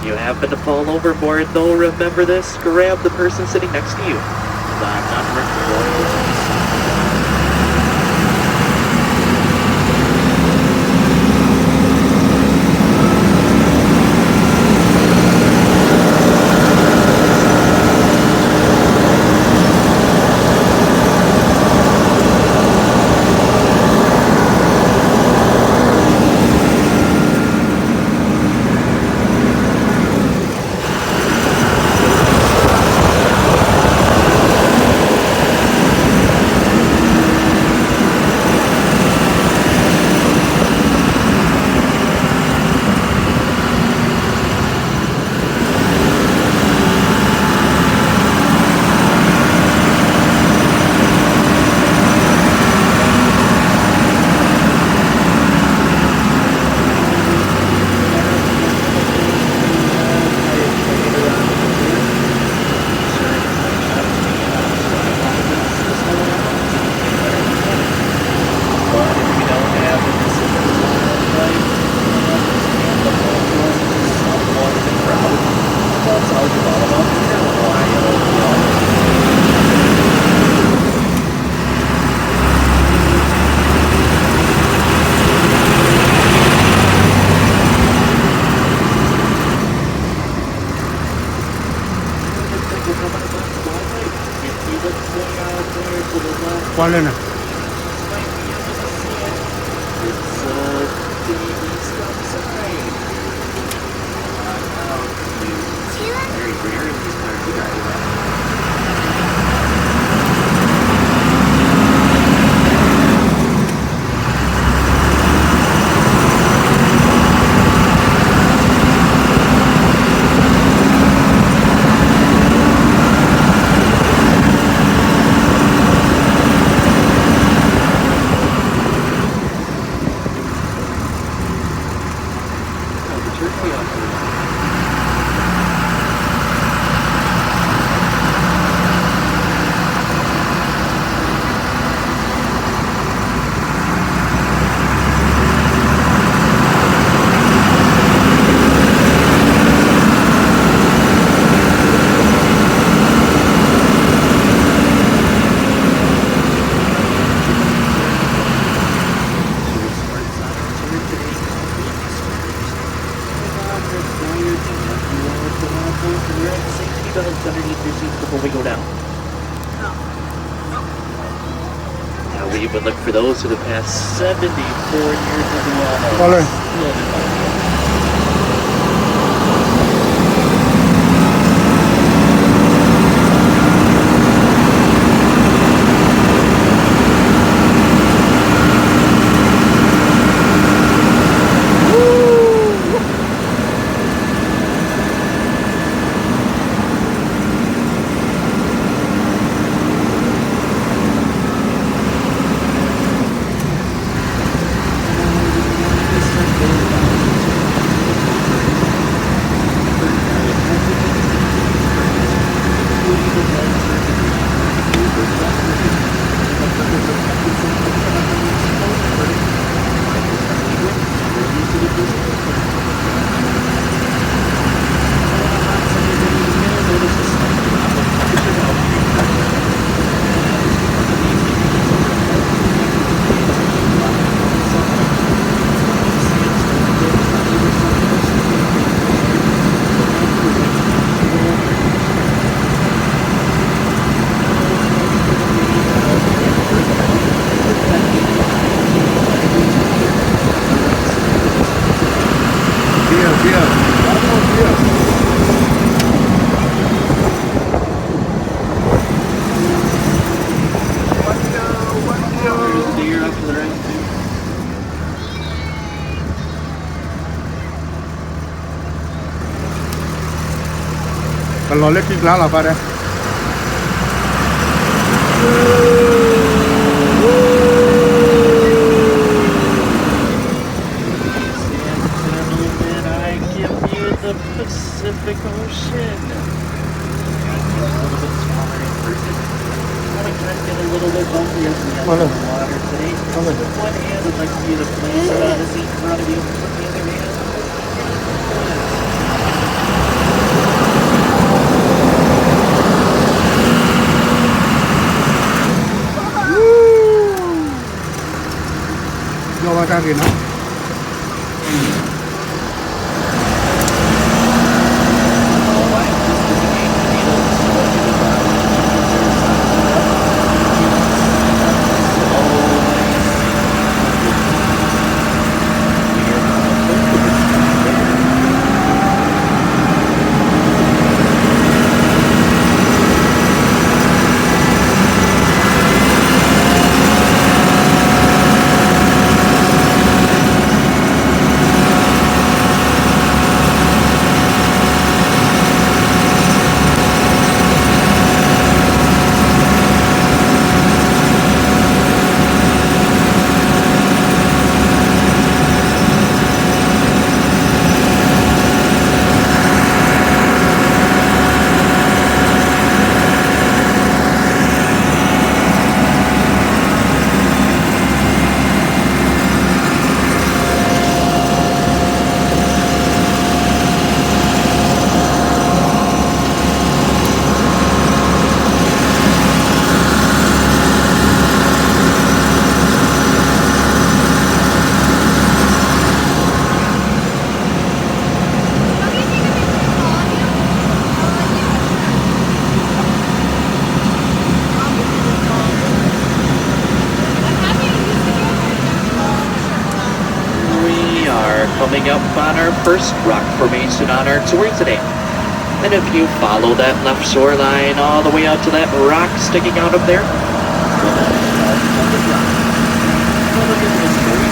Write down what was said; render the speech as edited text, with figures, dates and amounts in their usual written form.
you happen to fall overboard, though, remember this: grab the person sitting next to you. I'm not recording. ¿Cuál es? Underneath your seats before we go down. Now we would look for those who have passed 74 years as well. Cần lò lết kinh lá là ba đây. Pacific Ocean. Get a little bit bumpy as we get in the water today. So with one hand, I'd like for you to place it on the seat in front of you. With the other hand, ထားခဲ့နော် Coming up on our first rock formation on our tour today. And if you follow that left shoreline all the way out to that rock sticking out of there, well, look at this